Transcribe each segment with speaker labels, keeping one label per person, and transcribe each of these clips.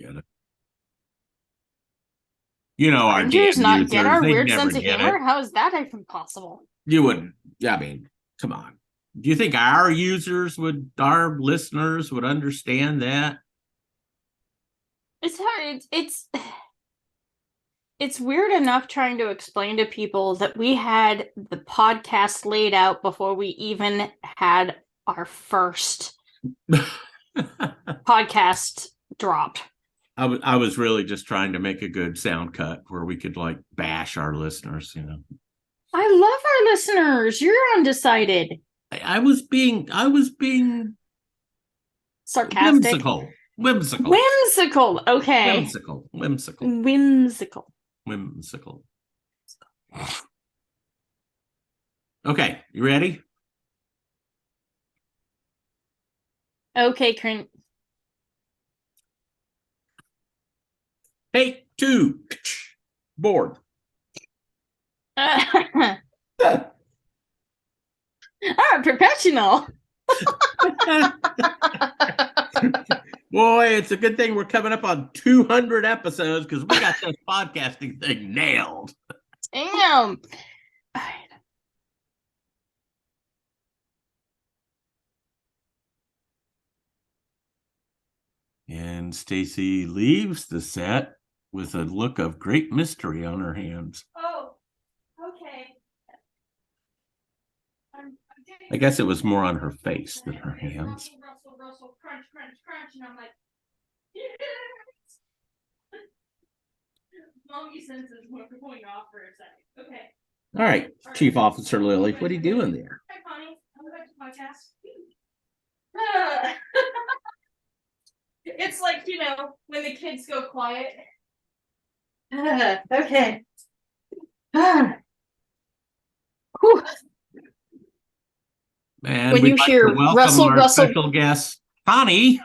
Speaker 1: get it. You know, our
Speaker 2: Rangers
Speaker 1: damn
Speaker 2: not get
Speaker 1: users,
Speaker 2: our
Speaker 1: they'd
Speaker 2: weird
Speaker 1: never
Speaker 2: sense of
Speaker 1: get
Speaker 2: humor?
Speaker 1: it.
Speaker 2: How is that even possible?
Speaker 1: You wouldn't. I mean, come on. Do you think our users would, our listeners would understand that?
Speaker 2: It's hard. It's weird enough trying to explain to people that we had the podcast laid out before we even had our first podcast dropped.
Speaker 1: I was really just trying to make a good sound cut where we could like bash our listeners, you know.
Speaker 2: I love our listeners. You're undecided.
Speaker 1: I was being
Speaker 2: Sarcastic.
Speaker 1: whimsical. Whimsical.
Speaker 2: Whimsical. Okay.
Speaker 1: Whimsical. Whimsical.
Speaker 2: Whimsical.
Speaker 1: Whimsical. Okay, you ready?
Speaker 2: Okay, Clint.
Speaker 1: Take two. Board.
Speaker 2: I'm a professional.
Speaker 1: Boy, it's a good thing we're coming up on 200 episodes because we got this podcasting thing nailed.
Speaker 2: Damn.
Speaker 1: And Stacy leaves the set with a look of great mystery on her hands.
Speaker 2: Oh, okay.
Speaker 1: I guess it was more on her face than her hands.
Speaker 2: Russell, crunch, crunch, crunch, and I'm like, yes! Monkey senses were going off for a second. Okay.
Speaker 1: All right, Chief Officer Lily, what are you doing there?
Speaker 2: Hi, Connie. I'm back to podcast. It's like, when the kids go quiet. Okay. Whew.
Speaker 1: And
Speaker 2: When
Speaker 1: we'd
Speaker 2: you
Speaker 1: like
Speaker 2: hear
Speaker 1: to welcome
Speaker 2: Russell,
Speaker 1: our
Speaker 2: Russell,
Speaker 1: special guest, Connie.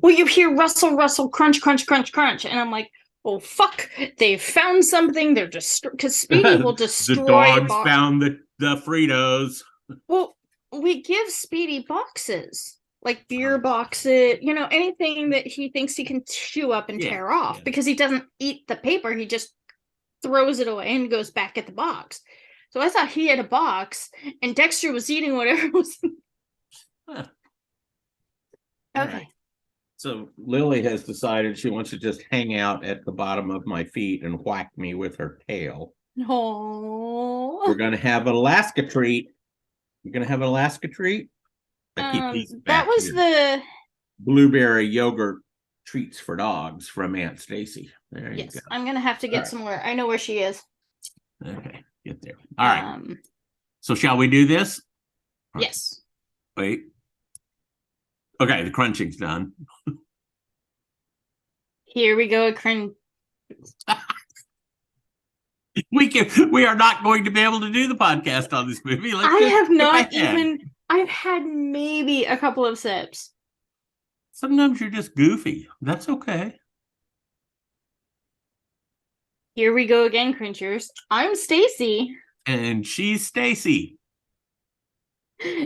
Speaker 2: when you hear Russell, Russell, crunch, crunch, crunch, crunch, and I'm like, oh fuck, they found something. They're just because Speedy will destroy.
Speaker 1: The dogs found the Fritos.
Speaker 2: Well, we give Speedy boxes. Like beer boxes, anything that he thinks he can chew up and tear off because he doesn't eat the paper. He just throws it away and goes back at the box. So I thought he had a box and Dexter was eating whatever was.
Speaker 1: Huh.
Speaker 2: Okay.
Speaker 1: Right. So Lily has decided she wants to just hang out at the bottom of my feet and whack me with her tail.
Speaker 2: Oh.
Speaker 1: We're going to have an Alaska treat. You're going to have an Alaska treat?
Speaker 2: That was here. The
Speaker 1: blueberry yogurt treats for dogs from Aunt Stacy. There you go.
Speaker 2: I'm gonna have to get some more. I know where she is.
Speaker 1: Okay, get there. All right. So shall we do this?
Speaker 2: Yes.
Speaker 1: Wait. Okay, the crunching's done.
Speaker 2: Here we go, crunch.
Speaker 1: We are not going to be able to do the podcast on this movie.
Speaker 2: I've had maybe a couple of sips.
Speaker 1: Sometimes you're just goofy. That's okay.
Speaker 2: Here we go again, Crunchers. I'm Stacy.
Speaker 1: And she's Stacy.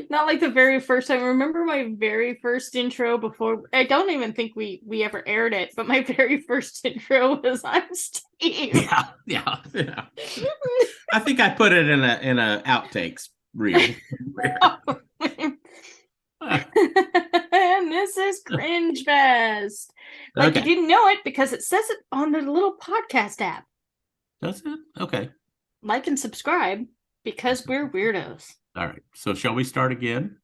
Speaker 2: Not like the very first time. Remember my very first intro before? I don't even think we ever aired it, but my very first intro was I'm Steve.
Speaker 1: Yeah. I think I put it in a outtakes reel.
Speaker 2: And this is Cringe Fest. Like you didn't know it because it says it on the little podcast app.
Speaker 1: Does it? Okay.
Speaker 2: Like and subscribe because we're weirdos.
Speaker 1: All right. So shall we start again?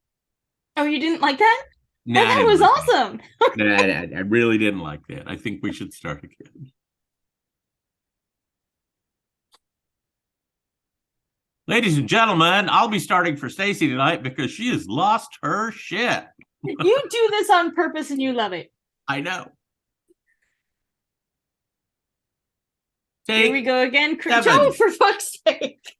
Speaker 2: Oh, you didn't like that?
Speaker 1: No,
Speaker 2: that was awesome.
Speaker 1: No, I really didn't like that. I think we should start again. Ladies and gentlemen, I'll be starting for Stacy tonight because she has lost her shit.
Speaker 2: You do this on purpose and you love it.
Speaker 1: I know.
Speaker 2: Here we go again. Oh, for fuck's sake.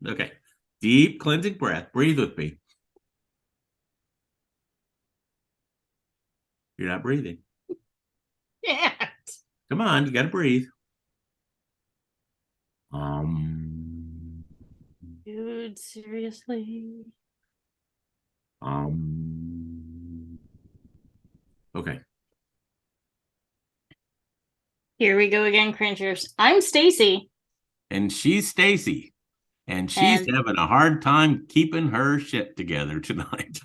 Speaker 1: Okay. Deep cleansing breath. Breathe with me. You're not breathing.
Speaker 2: Yeah.
Speaker 1: Come on, you got to breathe.
Speaker 2: Dude, seriously.
Speaker 1: Okay.
Speaker 2: Here we go again, cringers. I'm Stacy.
Speaker 1: And she's Stacy. And she's
Speaker 2: And
Speaker 1: having a hard time keeping her shit together tonight.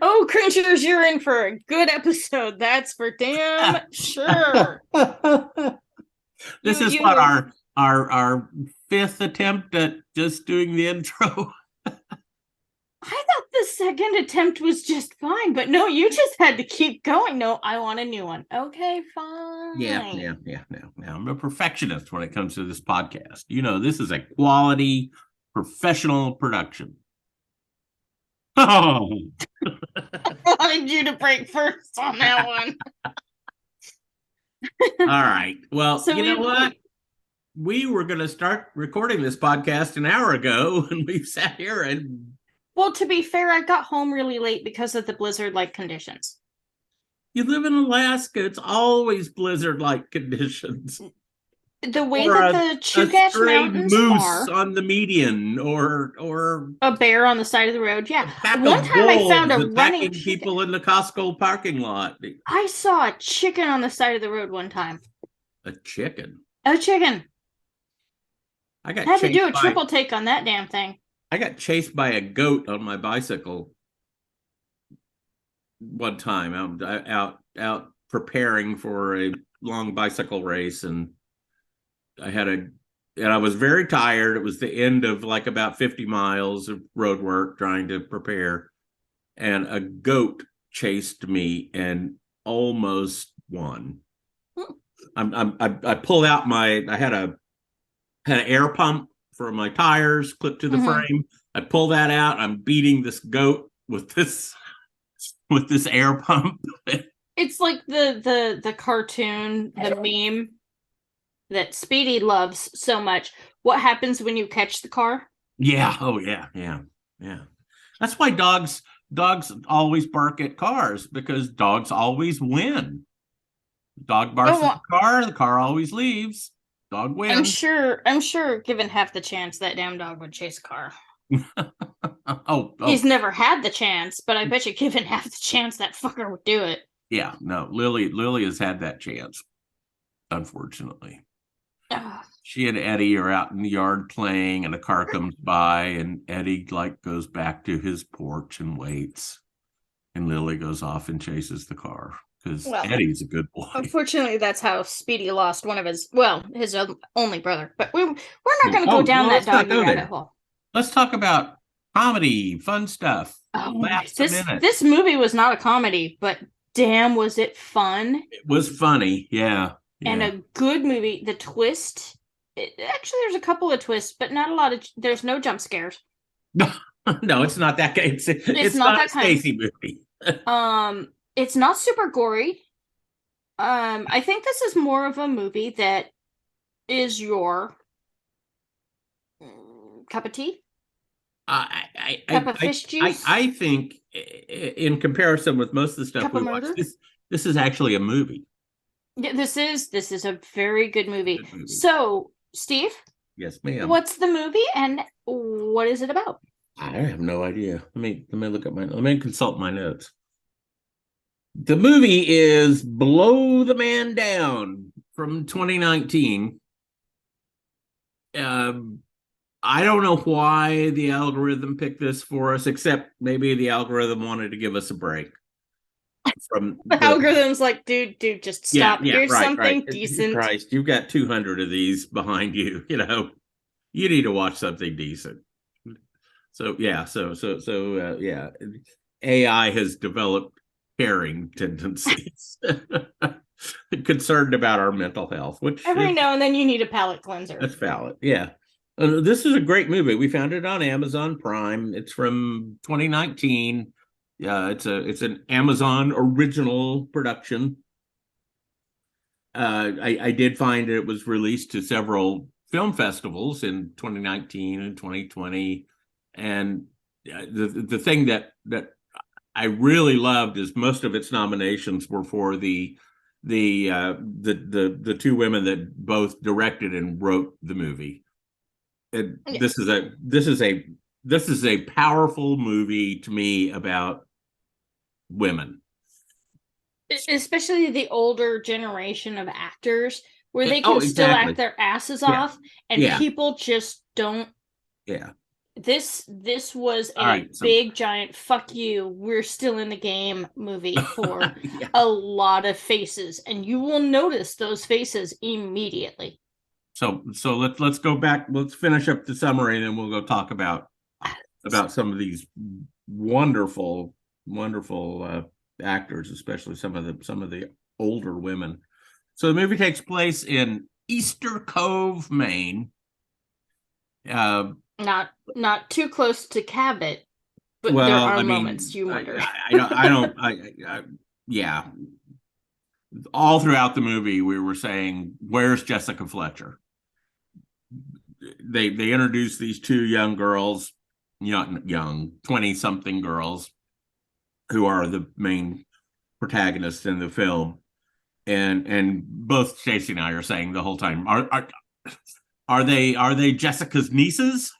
Speaker 2: oh, cringers, you're in for a good episode. That's for damn sure.
Speaker 1: This is
Speaker 2: You
Speaker 1: what
Speaker 2: will-
Speaker 1: our fifth attempt at just doing the intro.
Speaker 2: I thought the second attempt was just fine, but no, you just had to keep going. No, I want a new one. Okay, fine.
Speaker 1: Yeah. Now I'm a perfectionist when it comes to this podcast. You know, this is a quality professional production. Oh,
Speaker 2: I wanted you to break first on that one.
Speaker 1: all right. Well,
Speaker 2: So
Speaker 1: you know what? We were going to start recording this podcast an hour ago, and we sat here and.
Speaker 2: Well, to be fair, I got home really late because of the blizzard-like conditions.
Speaker 1: You live in Alaska. It's always blizzard-like conditions.
Speaker 2: The way
Speaker 1: Or
Speaker 2: that the Chugach Mountains
Speaker 1: moose
Speaker 2: are,
Speaker 1: on the median, or
Speaker 2: a bear on the side of the road.
Speaker 1: a
Speaker 2: Yeah.
Speaker 1: pack
Speaker 2: One
Speaker 1: of
Speaker 2: time I found a
Speaker 1: wolves
Speaker 2: running
Speaker 1: attacking people in the Costco parking lot.
Speaker 2: I saw a chicken on the side of the road one time.
Speaker 1: A chicken.
Speaker 2: A chicken.
Speaker 1: I got
Speaker 2: Had to
Speaker 1: chased
Speaker 2: do a
Speaker 1: by-
Speaker 2: triple take on that damn thing.
Speaker 1: I got chased by a goat on my bicycle one time. I'm out preparing for a long bicycle race, and I was very tired. It was the end of like about 50 miles of road work trying to prepare, and a goat chased me and almost won. I pulled out I had an air pump for my tires clipped to the frame. I pull that out. I'm beating this goat with this air pump.
Speaker 2: It's like the cartoon, the meme that Speedy loves so much. What happens when you catch the car?
Speaker 1: Yeah. Oh yeah. That's why dogs always bark at cars, because dogs always win. Dog barks at the car always leaves. Dog wins.
Speaker 2: I'm sure given half the chance that damn dog would chase a car.
Speaker 1: Oh.
Speaker 2: He's never had the chance, but I bet you given half the chance that fucker would do it.
Speaker 1: Yeah, no, Lily has had that chance, unfortunately. She and Eddie are out in the yard playing, and a car comes by, and Eddie goes back to his porch and waits, and Lily goes off and chases the car because Eddie's a good boy.
Speaker 2: Unfortunately, that's how Speedy lost one of his only brother. But we're not going to go down that doggy rabbit hole.
Speaker 1: Let's talk about comedy, fun stuff.
Speaker 2: This movie was not a comedy, but damn, was it fun?
Speaker 1: It was funny, yeah.
Speaker 2: And a good movie. The twist. Actually, there's a couple of twists, but not a lot of. There's no jump scares.
Speaker 1: No, it's not that kind. It's not that Stacy movie.
Speaker 2: It's not super gory. I think this is more of a movie that is your cup of tea. Cup of fish juice.
Speaker 1: I think, in comparison with most of the stuff we watch, this is actually a movie.
Speaker 2: Yeah, this is a very good movie. So, Steve?
Speaker 1: Yes, ma'am.
Speaker 2: What's the movie and what is it about?
Speaker 1: I have no idea. Let me let me consult my notes. The movie is Blow the Man Down from 2019. I don't know why the algorithm picked this for us, except maybe the algorithm wanted to give us a break. From
Speaker 2: the algorithm's like, dude, just stop. Here's something decent.
Speaker 1: Christ, you've got 200 of these behind you. You know, you need to watch something decent. So yeah, AI has developed caring tendencies, concerned about our mental health. Which
Speaker 2: every now and then you need a palate cleanser.
Speaker 1: That's valid. Yeah. This is a great movie. We found it on Amazon Prime. It's from 2019. Yeah, it's an Amazon original production. I did find it was released to several film festivals in 2019 and 2020, and the thing that I really loved is most of its nominations were for the two women that both directed and wrote the movie. This
Speaker 2: Yes.
Speaker 1: is a powerful movie to me about women.
Speaker 2: Especially the older generation of actors where they
Speaker 1: Oh,
Speaker 2: can still act
Speaker 1: exactly.
Speaker 2: their asses
Speaker 1: Yeah,
Speaker 2: off and
Speaker 1: yeah,
Speaker 2: people just don't.
Speaker 1: yeah.
Speaker 2: This was
Speaker 1: All
Speaker 2: a
Speaker 1: right. So
Speaker 2: big giant fuck you, we're still in the game movie for
Speaker 1: yeah.
Speaker 2: a lot of faces, and you will notice those faces immediately.
Speaker 1: So let's go back. Let's finish up the summary, and then we'll go talk about some of these wonderful, wonderful actors, especially some of the older women. So the movie takes place in Easter Cove, Maine. Uh,
Speaker 2: Not too close to Cabot, but there
Speaker 1: well,
Speaker 2: are
Speaker 1: I
Speaker 2: moments
Speaker 1: mean,
Speaker 2: you wonder.
Speaker 1: I don't, yeah. All throughout the movie, we were saying, "Where's Jessica Fletcher?" They introduced these two young girls, young 20 something girls, who are the main protagonists in the film, and both Stacey and I are saying the whole time, are they Jessica's nieces?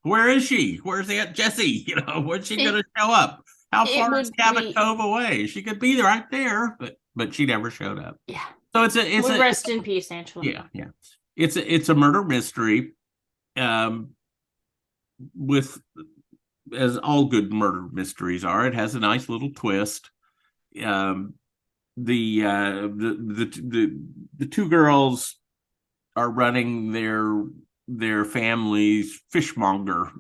Speaker 1: Where is she? Where's Aunt Jessie? When's she
Speaker 2: it,
Speaker 1: gonna show up? How
Speaker 2: it
Speaker 1: far is
Speaker 2: would
Speaker 1: Cabot
Speaker 2: be,
Speaker 1: Cove away? She could be right there, but she never showed up.
Speaker 2: yeah.
Speaker 1: So it's
Speaker 2: Well,
Speaker 1: a
Speaker 2: rest in peace, Angela.
Speaker 1: yeah, yeah. It's a murder mystery, um, with, as all good murder mysteries are, it has a nice little twist. Um, the two girls are running their family's fishmonger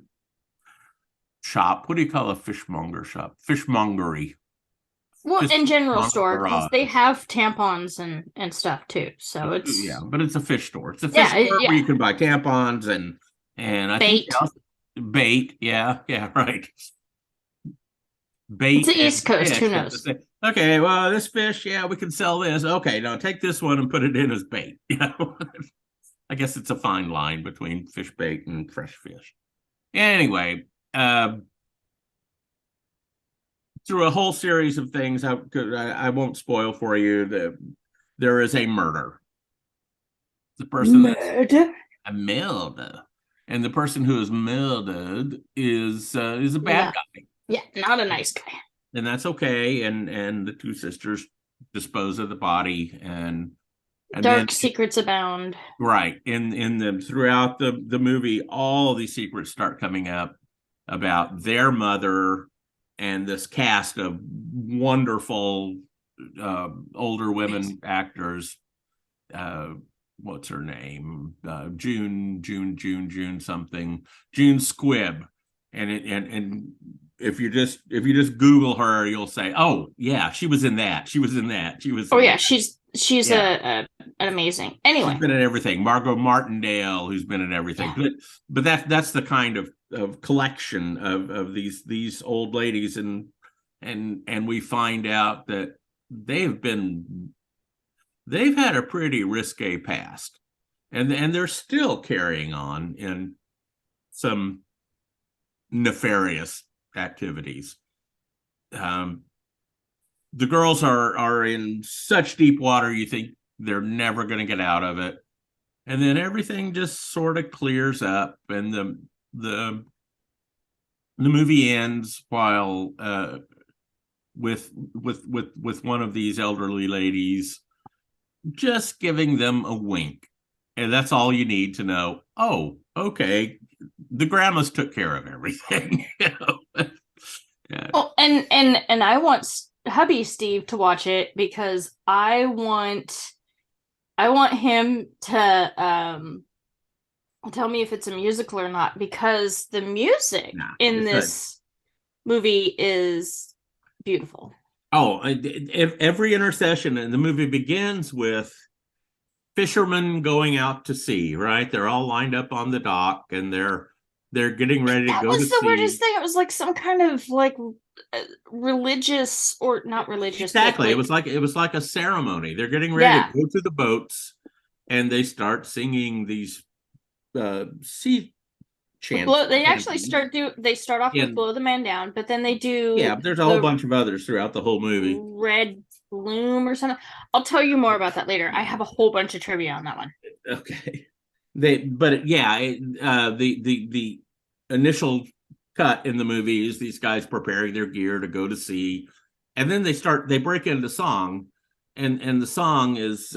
Speaker 1: shop. What do you call a fishmonger shop? Fishmongery.
Speaker 2: Well,
Speaker 1: Fish
Speaker 2: in general store because they
Speaker 1: garage.
Speaker 2: have tampons and stuff too. So
Speaker 1: Yeah,
Speaker 2: it's
Speaker 1: but it's a fish store. It's a fish
Speaker 2: yeah,
Speaker 1: store where
Speaker 2: yeah.
Speaker 1: you can buy tampons and I think they
Speaker 2: Bait.
Speaker 1: also bait. Yeah, yeah, right.
Speaker 2: It's
Speaker 1: Bait
Speaker 2: the
Speaker 1: and
Speaker 2: East Coast.
Speaker 1: fish.
Speaker 2: Who knows?
Speaker 1: Okay, well, this fish, yeah, we can sell this. Okay, now take this one and put it in as bait. I guess it's a fine line between fish bait and fresh fish. Anyway, uh, through a whole series of things, I won't spoil for you. There is a murder. The person that's
Speaker 2: Murder.
Speaker 1: a murder, and the person who is murdered is a bad
Speaker 2: No.
Speaker 1: guy,
Speaker 2: Yeah, not a nice guy.
Speaker 1: and that's okay. And the two sisters dispose of the body, and then
Speaker 2: Dark secrets abound.
Speaker 1: right in the throughout the movie, all these secrets start coming up about their mother and this cast of wonderful older
Speaker 2: Yes.
Speaker 1: women actors. uh what's her name? June something, June Squibb. And if you just Google her, you'll say, oh yeah, she was in that, she was
Speaker 2: Oh
Speaker 1: in
Speaker 2: yeah,
Speaker 1: that.
Speaker 2: she's
Speaker 1: Yeah,
Speaker 2: an amazing.
Speaker 1: she's
Speaker 2: Anyway,
Speaker 1: been in everything. Margot Martindale, who's been in everything.
Speaker 2: yeah.
Speaker 1: But that's the kind of collection of these old ladies, and we find out that they've been they've had a pretty risque past, and they're still carrying on in some nefarious activities. Um, the girls are in such deep water, you think they're never going to get out of it, and then everything just sort of clears up, and the the movie ends while with one of these elderly ladies just giving them a wink, and that's all you need to know. Oh, okay, the grandmas took care of everything. Yeah.
Speaker 2: Oh, and I want hubby Steve to watch it because I want him to tell me if it's a musical or not because the music
Speaker 1: Nah,
Speaker 2: in
Speaker 1: it's a
Speaker 2: this movie is beautiful.
Speaker 1: oh, every intercession, and the movie begins with fishermen going out to sea. Right, they're all lined up on the dock, and they're getting ready to
Speaker 2: That
Speaker 1: go to
Speaker 2: was the weirdest
Speaker 1: sea.
Speaker 2: thing. It was like some kind of like religious or not religious, but
Speaker 1: Exactly.
Speaker 2: like
Speaker 1: It was like a ceremony. They're getting ready to
Speaker 2: yeah.
Speaker 1: go to the boats, and they start singing these sea chants.
Speaker 2: They actually they start off with
Speaker 1: And
Speaker 2: blow the man down, but then they
Speaker 1: yeah,
Speaker 2: do
Speaker 1: there's a whole
Speaker 2: the
Speaker 1: bunch of others throughout the whole movie.
Speaker 2: red bloom or something. I'll tell you more about that later. I have a whole bunch of trivia on that one.
Speaker 1: Okay. the initial cut in the movie is these guys preparing their gear to go to sea, and then they break into song, and the song is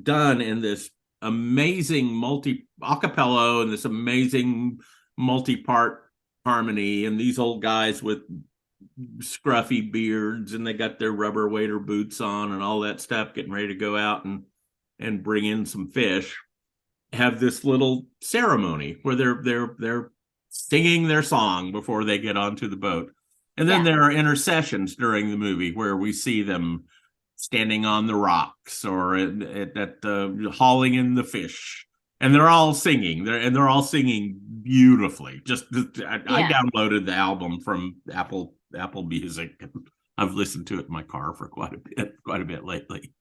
Speaker 1: done in this amazing multi acapella and this amazing multi-part harmony, and these old guys with scruffy beards, and they got their rubber waiter boots on and all that stuff, getting ready to go out and bring in some fish, have this little ceremony where they're singing their song before they get onto the boat. And then there are intercessions during the movie where we see them standing on the rocks or at hauling in the fish, and they're all singing. They're all singing beautifully. I downloaded the album from Apple Music. I've listened to it in my car for quite a bit lately.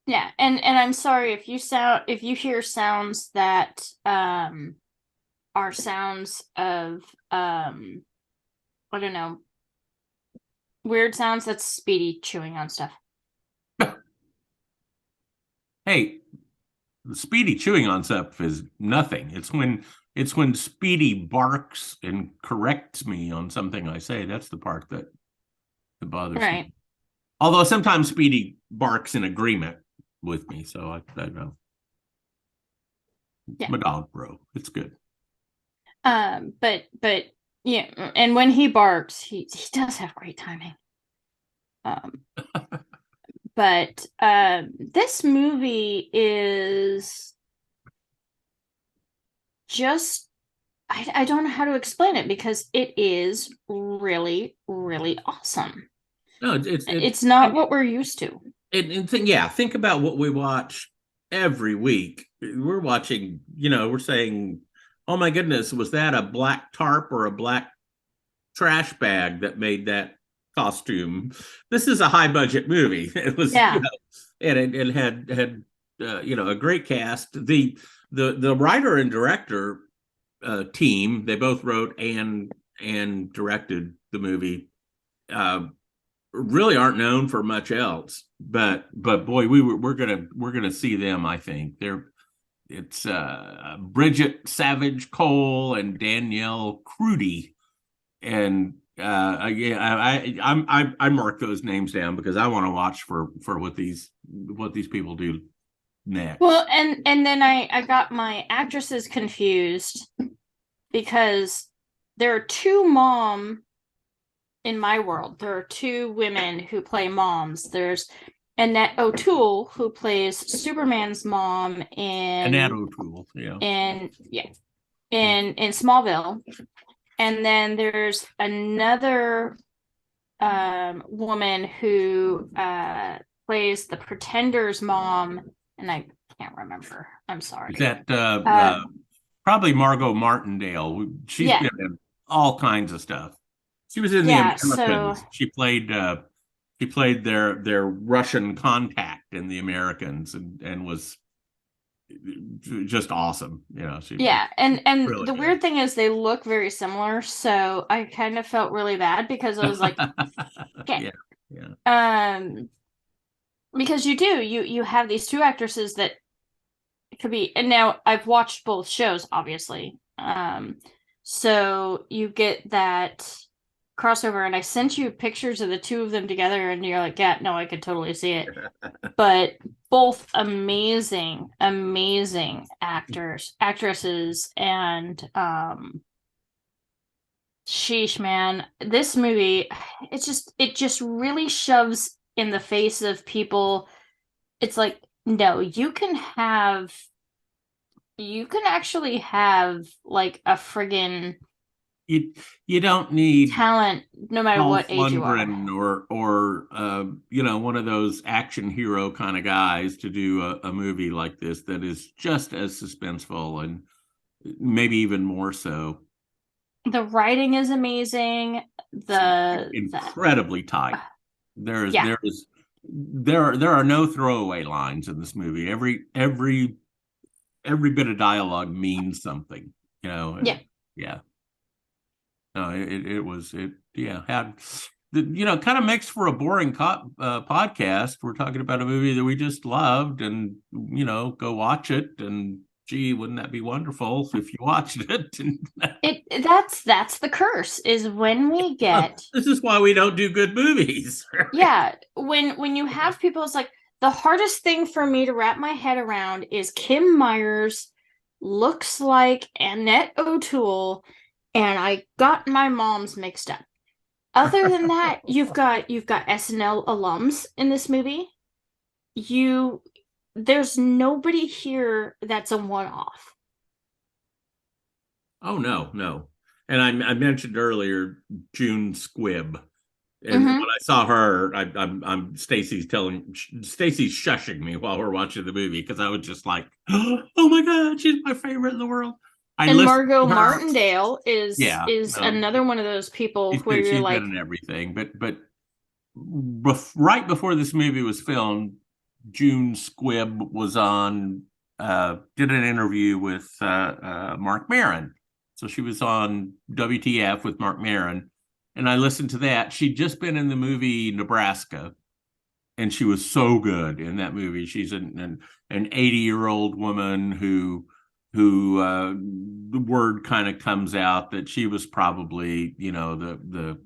Speaker 2: Yeah, and I'm sorry if you hear sounds that are sounds of I don't know, weird sounds. That's Speedy chewing on stuff.
Speaker 1: Hey, the Speedy chewing on stuff is nothing. It's when Speedy barks and corrects me on something I say. That's the part that bothers me. Although sometimes Speedy barks in agreement with me, so I don't know. Yeah. My dog, bro. It's good.
Speaker 2: But yeah, and when he barks, he does have great timing. But this movie is just, I don't know how to explain it, because it is really, really awesome.
Speaker 1: No,
Speaker 2: it's not what we're used to.
Speaker 1: Think about what we watch every week. We're watching, we're saying, oh my goodness, was that a black tarp or a black trash bag that made that costume? This is a high budget movie. It was, and it had a great cast. The writer and director team, they both wrote and directed the movie. Really aren't known for much else, but boy, we're gonna see them. I think it's Bridget Savage Cole and Danielle Crudy, and I mark those names down because I want to watch for what these people do next.
Speaker 2: Well, and then I got my actresses confused because there are two mom. In my world, there are two women who play moms. There's Annette O'Toole, who plays Superman's mom in
Speaker 1: Annette O'Toole,
Speaker 2: in Smallville, and then there's another woman who plays the Pretender's mom, and I can't remember. I'm sorry.
Speaker 1: Is that probably Margot Martindale? She's been in all kinds of stuff. She was in the Americans. She played their Russian contact in the Americans, and was just awesome.
Speaker 2: And really the weird thing is they look very similar, so I kind of felt really bad because I was like, okay. Because you have these two actresses that could be, and now I've watched both shows, obviously. So you get that crossover, and I sent you pictures of the two of them together, and you're like, yeah, no, I could totally see it. But both amazing actresses, and sheesh, man, this movie, it just really shoves in the face of people. It's like, no, you can actually have like a friggin'
Speaker 1: You don't need
Speaker 2: talent, no matter what age you are,
Speaker 1: or one of those action hero kind of guys to do a movie like this that is just as suspenseful and maybe even more so.
Speaker 2: The writing is amazing.
Speaker 1: Incredibly tight. There are no throwaway lines in this movie. Every bit of dialogue means something. Yeah. No, kind of makes for a boring podcast. We're talking about a movie that we just loved, and go watch it. And gee, wouldn't that be wonderful if you watched it?
Speaker 2: That's the curse is when we get
Speaker 1: This is why we don't do good movies. Right?
Speaker 2: Yeah, when you have people, it's like the hardest thing for me to wrap my head around is Kim Myers looks like Annette O'Toole, and I got my moms mixed up. Other than that, you've got SNL alums in this movie. There's nobody here that's a one-off.
Speaker 1: Oh no, no. And I mentioned earlier June Squibb. And
Speaker 2: Mhm.
Speaker 1: when I saw her, I'm Stacy's shushing me while we're watching the movie because I was just like, oh my God, she's my favorite in the world.
Speaker 2: And Margot Martindale is
Speaker 1: no,
Speaker 2: another one of those people where you're
Speaker 1: she's
Speaker 2: like,
Speaker 1: been in everything. But right before this movie was filmed, June Squibb was on did an interview with Mark Maron. So she was on WTF with Mark Maron, and I listened to that. She'd just been in the movie Nebraska, and she was so good in that movie. She's an 80-year-old woman who the word kind of comes out that she was probably the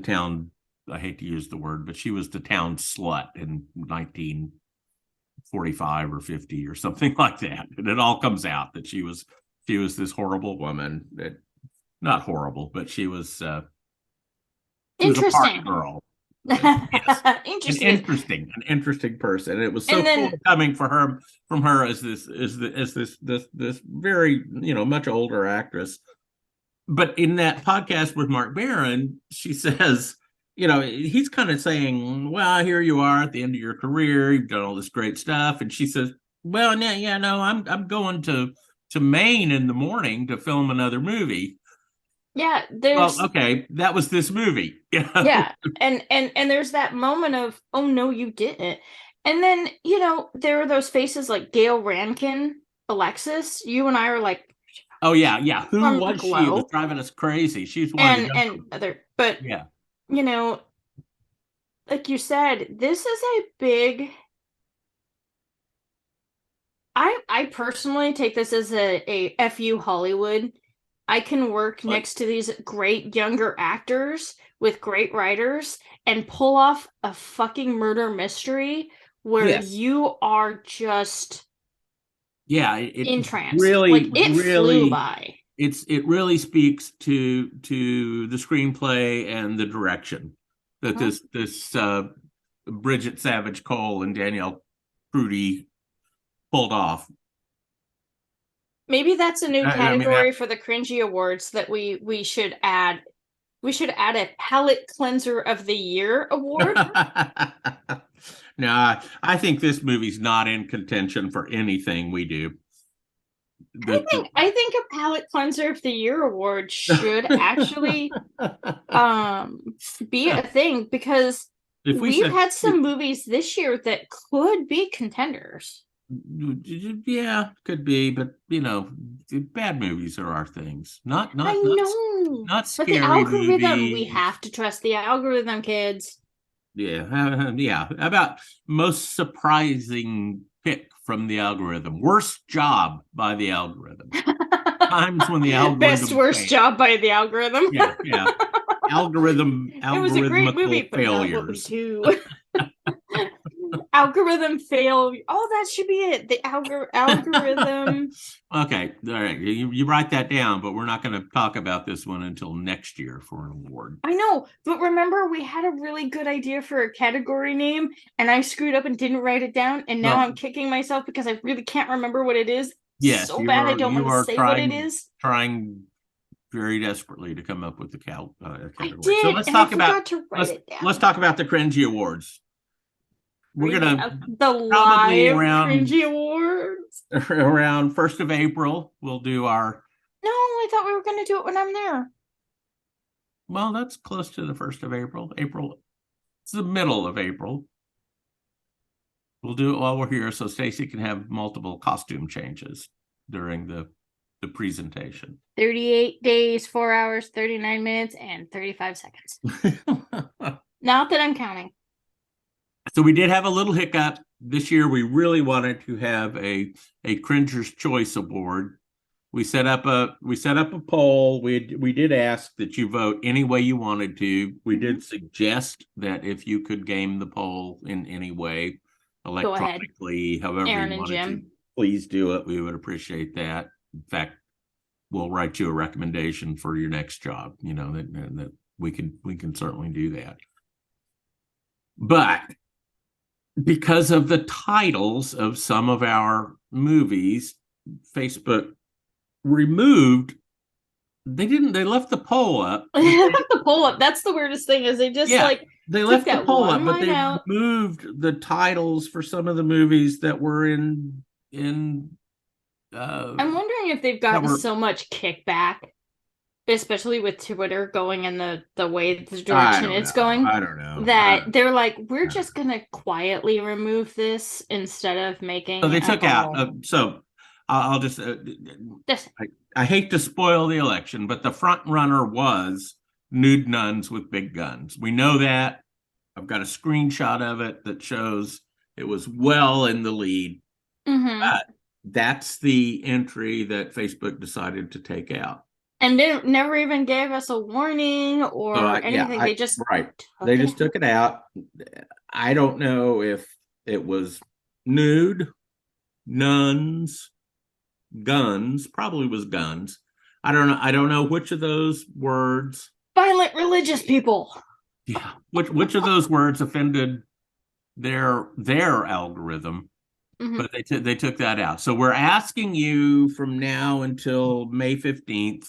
Speaker 1: town. I hate to use the word, but she was the town slut in 1945 or 50 or something like that. And it all comes out that she was this horrible woman. That not horrible, but she was
Speaker 2: interesting.
Speaker 1: A park girl.
Speaker 2: Yes.
Speaker 1: Interesting. An interesting person. And it was so cool coming from her as this very much older actress. But in that podcast with Mark Maron, she says, he's kind of saying, well, here you are at the end of your career, you've done all this great stuff, and she says, well, no, I'm going to Maine in the morning to film another movie.
Speaker 2: Yeah,
Speaker 1: okay, that was this movie.
Speaker 2: Yeah, and there's that moment of, oh no, you didn't. And then, there are those faces like Gail Rankin, Alexis. You and I are like,
Speaker 1: oh yeah. Who was she? It was driving us crazy. She's one
Speaker 2: and other, but
Speaker 1: yeah.
Speaker 2: Like you said, this is a big. I personally take this as a FU Hollywood. I can work next to these great younger actors with great writers and pull off a fucking murder mystery where you are just entranced.
Speaker 1: Really,
Speaker 2: it flew by.
Speaker 1: It really speaks to the screenplay and the direction that this Bridget Savage Cole and Danielle Prudy pulled off.
Speaker 2: Maybe that's a new category for the Cringy Awards that we should add. We should add a palate cleanser of the year award.
Speaker 1: No, I think this movie's not in contention for anything we do.
Speaker 2: I think a palate cleanser of the year award should actually be a thing because we've had some movies this year that could be contenders.
Speaker 1: Yeah, could be, but bad movies are our things. Not
Speaker 2: I know.
Speaker 1: Not scary.
Speaker 2: But the algorithm,
Speaker 1: movies.
Speaker 2: We have to trust the algorithm, kids.
Speaker 1: Yeah, yeah. About most surprising pick from the algorithm. Worst job by the algorithm. Times when the algorithm
Speaker 2: worst job by the algorithm.
Speaker 1: Yeah. Algorithm.
Speaker 2: It was a great movie, but
Speaker 1: failures.
Speaker 2: Algorithm fail. Oh, that should be it. The algorithm.
Speaker 1: Okay, all right. You write that down, but we're not going to talk about this one until next year for an award.
Speaker 2: I know, but remember, we had a really good idea for a category name, and I screwed up and didn't write it down, and now I'm kicking myself because I really can't remember what it is.
Speaker 1: Yes,
Speaker 2: so bad I don't want to say what it is.
Speaker 1: Trying very desperately to come up with the category.
Speaker 2: I did,
Speaker 1: so let's talk about
Speaker 2: let's
Speaker 1: talk about the Cringy Awards. We're gonna
Speaker 2: the live Cringy Awards
Speaker 1: around 1st of April. We'll do our.
Speaker 2: No, I thought we were gonna do it when I'm there.
Speaker 1: Well, that's close to the 1st of April. It's the middle of April. We'll do it while we're here, so Stacy can have multiple costume changes during the the presentation.
Speaker 2: 38 days, 4 hours, 39 minutes, and 35 seconds. Not that I'm counting.
Speaker 1: So we did have a little hiccup this year. We really wanted to have a Cringer's Choice Award. We set up a poll. We did ask that you vote any way you wanted to. We did suggest that if you could game the poll in any way, electronically, however
Speaker 2: Aaron
Speaker 1: you
Speaker 2: and
Speaker 1: wanted
Speaker 2: Jim.
Speaker 1: to, please do it. We would appreciate that. In fact, we'll write you a recommendation for your next job. You know that we can certainly do that. But because of the titles of some of our movies, Facebook removed. They left the poll up.
Speaker 2: They left the poll up. That's the weirdest thing is they just
Speaker 1: they left the poll up, but they
Speaker 2: out.
Speaker 1: removed the titles for some of the movies that were in.
Speaker 2: I'm wondering if they've gotten so much kickback, especially with Twitter going in the way the direction it's going.
Speaker 1: I don't know
Speaker 2: that they're like, we're just gonna quietly remove this instead of making.
Speaker 1: So they took out. So I'll just. I hate to spoil the election, but the front runner was Nude Nuns with Big Guns. We know that. I've got a screenshot of it that shows it was well in the lead. But that's the entry that Facebook decided to take out.
Speaker 2: And they never even gave us a warning or anything. They just
Speaker 1: took it out. I don't know if it was nude, nuns, guns. Probably was guns. I don't know which of those words.
Speaker 2: Violent religious people.
Speaker 1: Yeah. Which of those words offended their algorithm. But they took that out. So we're asking you from now until May 15th,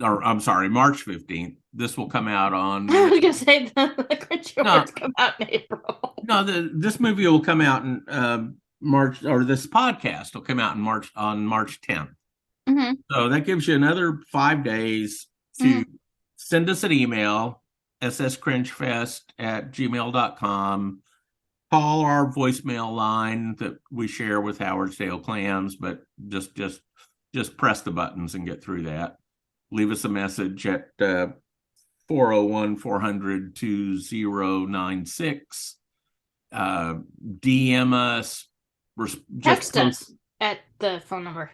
Speaker 1: or I'm sorry, March 15th. This will come out on.
Speaker 2: I was going to say the Cringe Awards come out in April.
Speaker 1: No, this movie will come out in March, or this podcast will come out in March on March 10th. So that gives you another 5 days to send us an email, sscringefest@gmail.com. Call our voicemail line that we share with Howard's Dale Clams, but just press the buttons and get through that. Leave us a message at 401-400-2096. DM us.
Speaker 2: Text us at the phone number.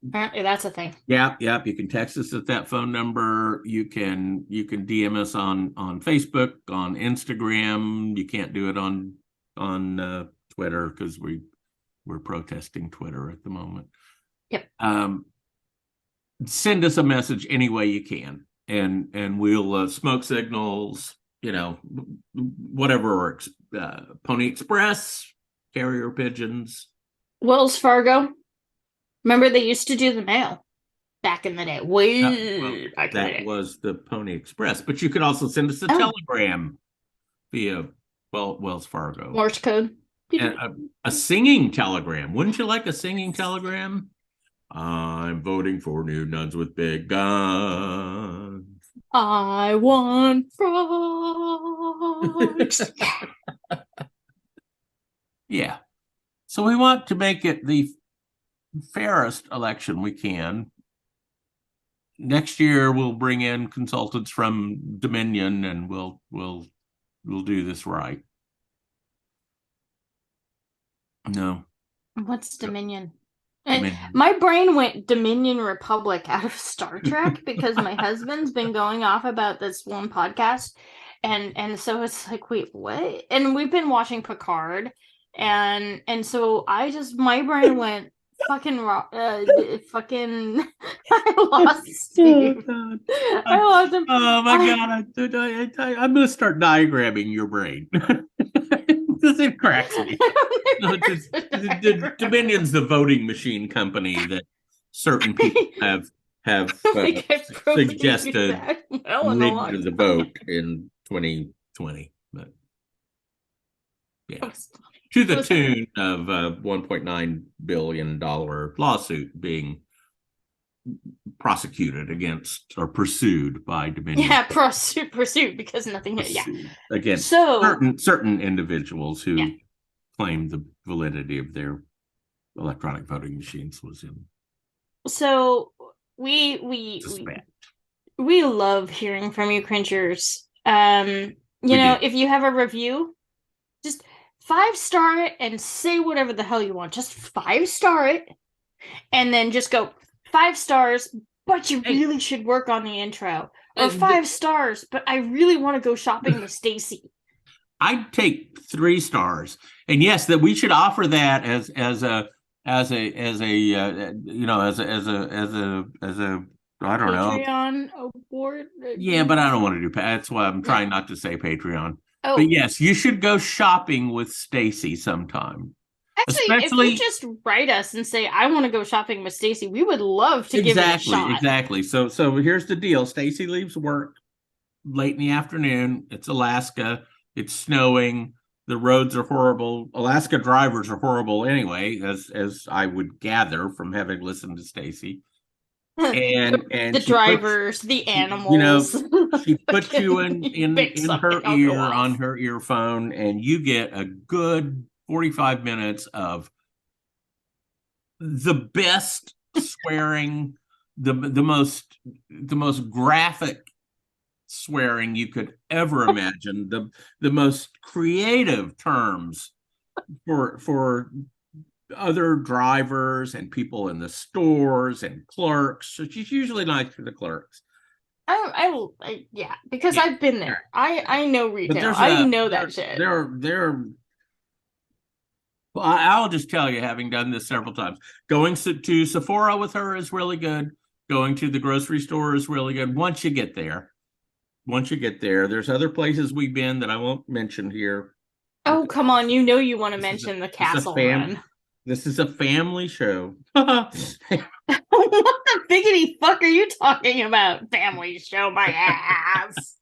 Speaker 2: Apparently that's a thing.
Speaker 1: Yep. You can text us at that phone number. You can DM us on Facebook, on Instagram. You can't do it on Twitter because we're protesting Twitter at the moment.
Speaker 2: Yep.
Speaker 1: Send us a message any way you can, and we'll smoke signals, whatever works. Pony Express, carrier pigeons,
Speaker 2: Wells Fargo. Remember they used to do the mail back in the day.
Speaker 1: That was the Pony Express, but you could also send us a telegram via Wells Fargo.
Speaker 2: Morse code.
Speaker 1: And a singing telegram. Wouldn't you like a singing telegram? I'm voting for Nude Nuns with Big Guns.
Speaker 2: I want frogs.
Speaker 1: Yeah. So we want to make it the fairest election we can. Next year we'll bring in consultants from Dominion and we'll do this right. No.
Speaker 2: What's Dominion? My brain went Dominion Republic out of Star Trek because my husband's been going off about this one podcast, and so it's like, wait, what? And we've been watching Picard, and so my brain went fucking I lost Steve.
Speaker 1: Oh,
Speaker 2: I lost him.
Speaker 1: Oh my god! I'm gonna start diagramming your brain. It cracks me. Dominion's the voting machine company that certain people have suggested rigged the vote in 2020. But yeah, to the tune of $1.9 billion lawsuit being prosecuted against or pursued by Dominion.
Speaker 2: Yeah, pursued because nothing.
Speaker 1: Against certain individuals who claimed the validity of their electronic voting machines was in
Speaker 2: So we
Speaker 1: Suspect.
Speaker 2: we love hearing from you, cringers.
Speaker 1: We do.
Speaker 2: If you have a review, just 5-star it and say whatever the hell you want. Just 5-star it, and then just go 5 stars. But you
Speaker 1: Hey,
Speaker 2: really should work on the intro, or
Speaker 1: th-
Speaker 2: 5 stars. But I really want to go shopping with Stacy.
Speaker 1: I'd take 3 stars, and yes, that we should offer that as a I don't know.
Speaker 2: Patreon award.
Speaker 1: Yeah, but I don't want to do. That's why I'm
Speaker 2: No.
Speaker 1: trying not to say Patreon. But
Speaker 2: Oh,
Speaker 1: yes, you should go shopping with Stacy sometime.
Speaker 2: actually, if you
Speaker 1: Especially
Speaker 2: just write us and say I want to go shopping with Stacy, we would love to give it a
Speaker 1: exactly,
Speaker 2: shot.
Speaker 1: exactly. So here's the deal. Stacy leaves work late in the afternoon. It's Alaska. It's snowing. The roads are horrible. Alaska drivers are horrible anyway, as I would gather from having listened to Stacy. And
Speaker 2: The
Speaker 1: she puts
Speaker 2: drivers, the
Speaker 1: you know
Speaker 2: animals.
Speaker 1: she puts you
Speaker 2: Pick
Speaker 1: in
Speaker 2: something,
Speaker 1: her
Speaker 2: I'll go
Speaker 1: ear on
Speaker 2: off.
Speaker 1: her earphone, and you get a good 45 minutes of the best swearing, the most graphic swearing you could ever imagine, the most creative terms for other drivers and people in the stores and clerks. So she's usually nice to the clerks.
Speaker 2: Yeah, because
Speaker 1: Yeah.
Speaker 2: I've been there. I know
Speaker 1: But
Speaker 2: retail. I know that shit.
Speaker 1: Well, I'll just tell you, having done this several times, going to Sephora with her is really good. Going to the grocery store is really good. Once you get there, there's other places we've been that I won't mention here.
Speaker 2: Oh, come on. You know you want to
Speaker 1: This is a,
Speaker 2: mention the
Speaker 1: this is a
Speaker 2: castle
Speaker 1: fam.
Speaker 2: run.
Speaker 1: This is a family show.
Speaker 2: What the biggity fuck are you talking about? Family show my ass.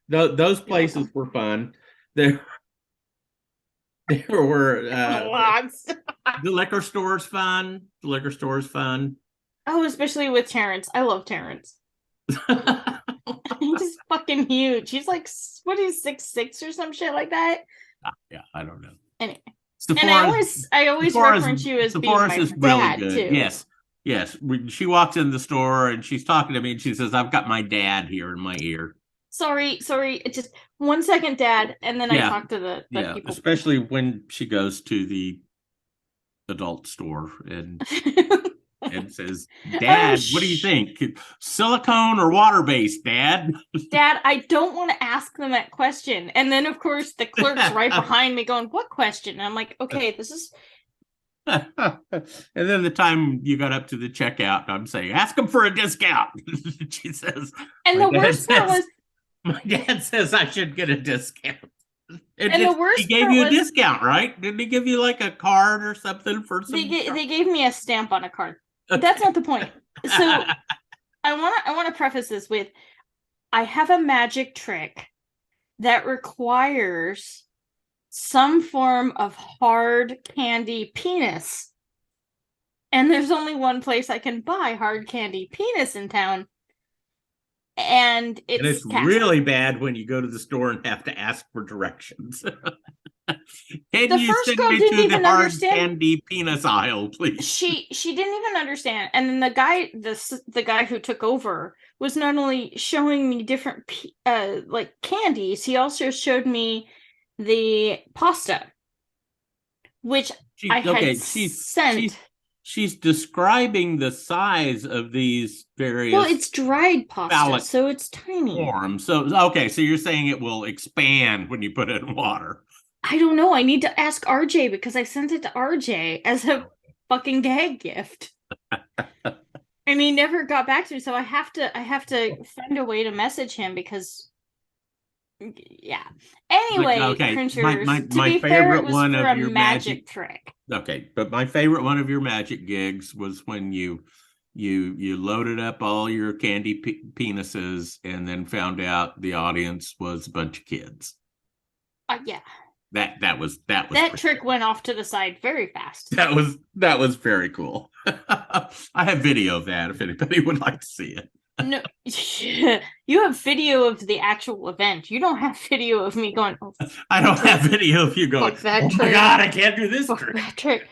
Speaker 1: Those places were fun. There, there were
Speaker 2: Lots.
Speaker 1: the liquor store's fun. The liquor store's fun.
Speaker 2: Oh, especially with Terrence. I love Terrence. He's fucking huge. He's like, what is 6'6" or some shit like that?
Speaker 1: Yeah, I don't know.
Speaker 2: Anyway.
Speaker 1: Sephora's,
Speaker 2: And I always reference you as being my
Speaker 1: is
Speaker 2: dad
Speaker 1: really good.
Speaker 2: too.
Speaker 1: Yes, yes. She walks in the store and she's talking to me and she says, "I've got my dad here in my ear."
Speaker 2: Sorry. Just 1 second, Dad, and then I talk to the people.
Speaker 1: Especially when she goes to the adult store and says, "Dad, what do you think? Silicone or water based, Dad?"
Speaker 2: Dad, I don't want to ask them that question. And then, of course, the clerk's right behind me going, "What question?" And I'm like, okay, this is.
Speaker 1: And then the time you got up to the checkout, I'm saying, "Ask him for a discount." She says,
Speaker 2: and the worst part was,
Speaker 1: my dad says I should get a discount.
Speaker 2: And the worst
Speaker 1: he gave
Speaker 2: part
Speaker 1: you a
Speaker 2: was,
Speaker 1: discount, right? Didn't he give you like a card or something for some?
Speaker 2: they gave me a stamp on a card. Okay. That's not the point. So I want to preface this with, I have a magic trick that requires some form of hard candy penis. And there's only one place I can buy hard candy penis in town. And it's
Speaker 1: really bad when you go to the store and have to ask for directions. Can
Speaker 2: the
Speaker 1: you
Speaker 2: first
Speaker 1: send
Speaker 2: girl
Speaker 1: me
Speaker 2: didn't
Speaker 1: to
Speaker 2: even
Speaker 1: the hard
Speaker 2: understand.
Speaker 1: Candy penis aisle, please?
Speaker 2: She didn't even understand. And then the guy who took over was not only showing me different like candies, he also showed me the pasta, which I had sent.
Speaker 1: She's describing the size of these various.
Speaker 2: Well, it's dried pasta, so it's tiny.
Speaker 1: Forms. So okay, so you're saying it will expand when you put it in water.
Speaker 2: I don't know. I need to ask RJ because I sent it to RJ as a fucking gag gift. And he never got back to me, so I have to find a way to message him because yeah. Anyway,
Speaker 1: okay.
Speaker 2: My
Speaker 1: favorite
Speaker 2: fair, it was
Speaker 1: one
Speaker 2: for
Speaker 1: of
Speaker 2: a
Speaker 1: your
Speaker 2: magic trick.
Speaker 1: Okay, but my favorite one of your magic gigs was when you loaded up all your candy penises and then found out the audience was a bunch of kids.
Speaker 2: Yeah.
Speaker 1: That was
Speaker 2: that trick went off to the side very fast.
Speaker 1: That was very cool. I have video of that if anybody would like to see it.
Speaker 2: No, you have video of the actual event. You don't have video of me going. Oh,
Speaker 1: I don't have video of you going.
Speaker 2: Fuck that
Speaker 1: oh
Speaker 2: trick.
Speaker 1: My God, I can't do this
Speaker 2: Fuck
Speaker 1: trick.
Speaker 2: That trick.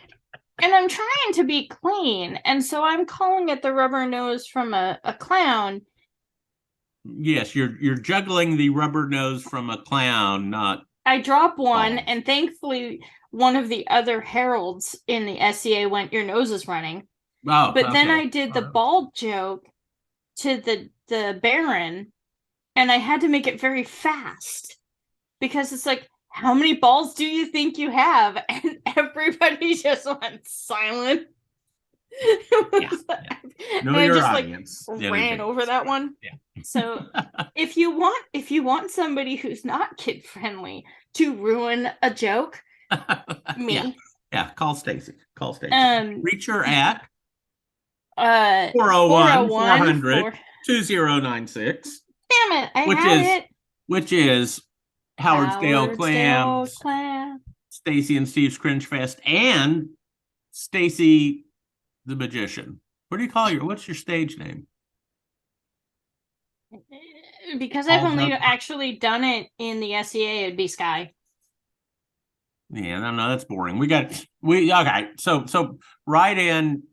Speaker 2: And I'm trying to be clean, and so I'm calling it the rubber nose from a clown.
Speaker 1: Yes, you're juggling the rubber nose from a clown, not
Speaker 2: I drop one,
Speaker 1: balls.
Speaker 2: and thankfully, one of the other heralds in the SCA went, "Your nose is running."
Speaker 1: Oh,
Speaker 2: But then
Speaker 1: okay.
Speaker 2: I did the
Speaker 1: Oh, that was
Speaker 2: bald joke to the Baron, and I had to make it very fast because it's like, how many balls do you think you have? And everybody just went silent.
Speaker 1: yeah, yeah.
Speaker 2: And
Speaker 1: Know
Speaker 2: I
Speaker 1: your
Speaker 2: just like
Speaker 1: audience in
Speaker 2: ran over
Speaker 1: advance.
Speaker 2: that one.
Speaker 1: Yeah.
Speaker 2: So if you want somebody who's not kid friendly to ruin a joke,
Speaker 1: Yeah.
Speaker 2: me.
Speaker 1: Yeah. Call Stacy. Call Stacy.
Speaker 2: Um
Speaker 1: Reach her at
Speaker 2: four oh
Speaker 1: 401
Speaker 2: one
Speaker 1: 400
Speaker 2: 4
Speaker 1: 2096,
Speaker 2: damn it, I
Speaker 1: which
Speaker 2: had
Speaker 1: is
Speaker 2: it.
Speaker 1: which is Howard's
Speaker 2: Dale
Speaker 1: Clams,
Speaker 2: Clam.
Speaker 1: Stacy and Steve's Cringe Fest, and Stacy the Magician. What do you call what's your stage name?
Speaker 2: Because I've
Speaker 1: All
Speaker 2: only
Speaker 1: Duck.
Speaker 2: actually done it in the SCA, it'd be Sky.
Speaker 1: Yeah, no, that's boring. We okay. So write in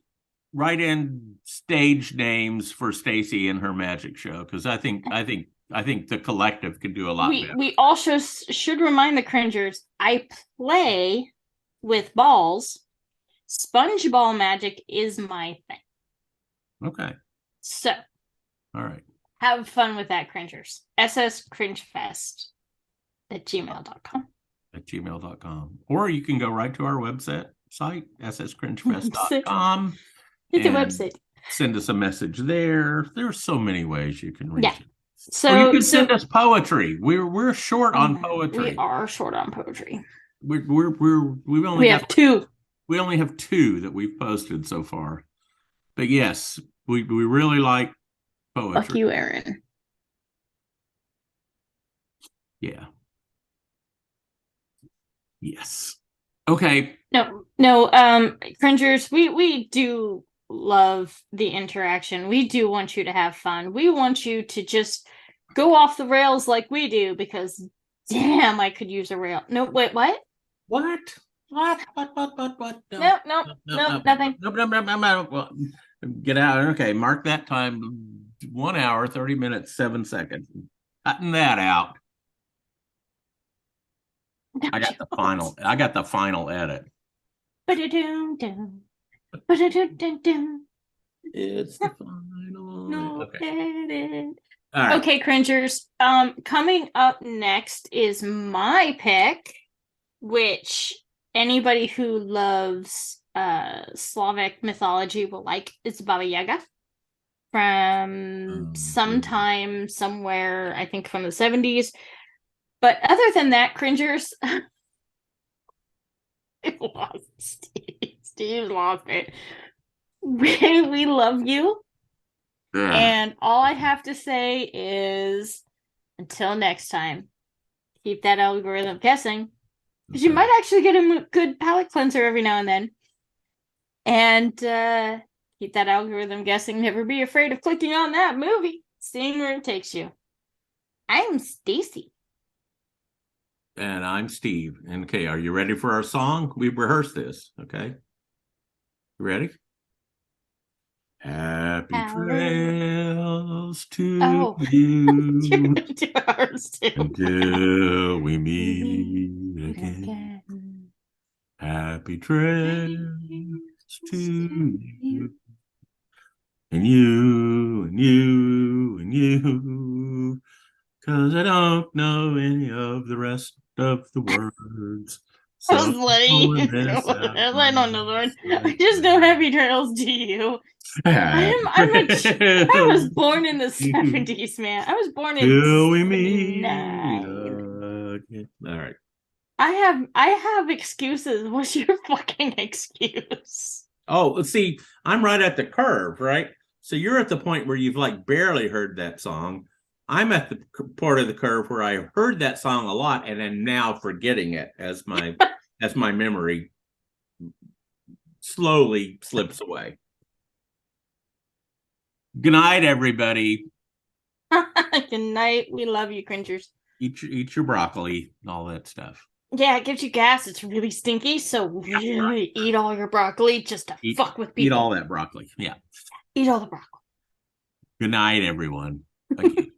Speaker 1: stage names for Stacy and her magic show, because I think the collective could do a lot better.
Speaker 2: We also should remind the cringers I play with balls. SpongeBall magic is my thing.
Speaker 1: Okay.
Speaker 2: So
Speaker 1: All right.
Speaker 2: have fun with that, cringers. sscringefest at gmail.com.
Speaker 1: At gmail.com. Or you can go right to our website, sscringefest.com.
Speaker 2: It's a
Speaker 1: and
Speaker 2: website.
Speaker 1: Send us a message there. There's so many ways you can reach
Speaker 2: Yeah.
Speaker 1: us.
Speaker 2: So
Speaker 1: or you can send us poetry. We're short on poetry.
Speaker 2: We are short on poetry.
Speaker 1: We've only
Speaker 2: We have two.
Speaker 1: We only have two that we've posted so far. But yes, we really like poetry.
Speaker 2: Fuck you, Aaron.
Speaker 1: Yeah. Yes. Okay.
Speaker 2: No, cringers, we do love the interaction. We do want you to have fun. We want you to just go off the rails like we do, because damn, I could use a rail. No, wait, what?
Speaker 1: What? What?
Speaker 2: No, nothing.
Speaker 1: No. Well, get out. Okay, mark that time. 1 hour, 30 minutes, 7 seconds. Cutting that out. I got the final edit.
Speaker 2: Ba-da-dum-dum.
Speaker 1: It's the final
Speaker 2: edit.
Speaker 1: All right.
Speaker 2: Okay, cringers. Coming up next is my pick, which anybody who loves Slavic mythology will like. It's Baba Yaga from sometime somewhere, I think from the 70s. But other than that, cringers, I lost Steve. Steve lost it. We love you.
Speaker 1: Yeah.
Speaker 2: And all I have to say is, until next time, keep that algorithm guessing. Because you might actually get a good palate cleanser every now and then. And keep that algorithm guessing. Never be afraid of clicking on that movie, seeing where it takes you. I'm Stacy.
Speaker 1: And I'm Steve. And okay, are you ready for our song? We've rehearsed this. Okay. You ready? Happy trails to you until we meet again. Happy trails to you and you, 'cause I don't know any of the rest of the words. So
Speaker 2: I was letting I don't know the word. I just know happy trails to you. I was born in the 70s, man. I was born in 79.
Speaker 1: All right.
Speaker 2: I have excuses. What's your fucking excuse?
Speaker 1: Oh, let's see. I'm right at the curve, right? So you're at the point where you've like barely heard that song. I'm at the part of the curve where I heard that song a lot and am now forgetting it as my memory slowly slips away. Good night, everybody.
Speaker 2: Good night. We love you, cringers.
Speaker 1: Eat your broccoli and all that stuff.
Speaker 2: Yeah, it gives you gas. It's really stinky, so really eat all your broccoli just to fuck with people.
Speaker 1: Eat all that broccoli. Yeah.
Speaker 2: Eat all the broccoli.
Speaker 1: Good night, everyone. Again.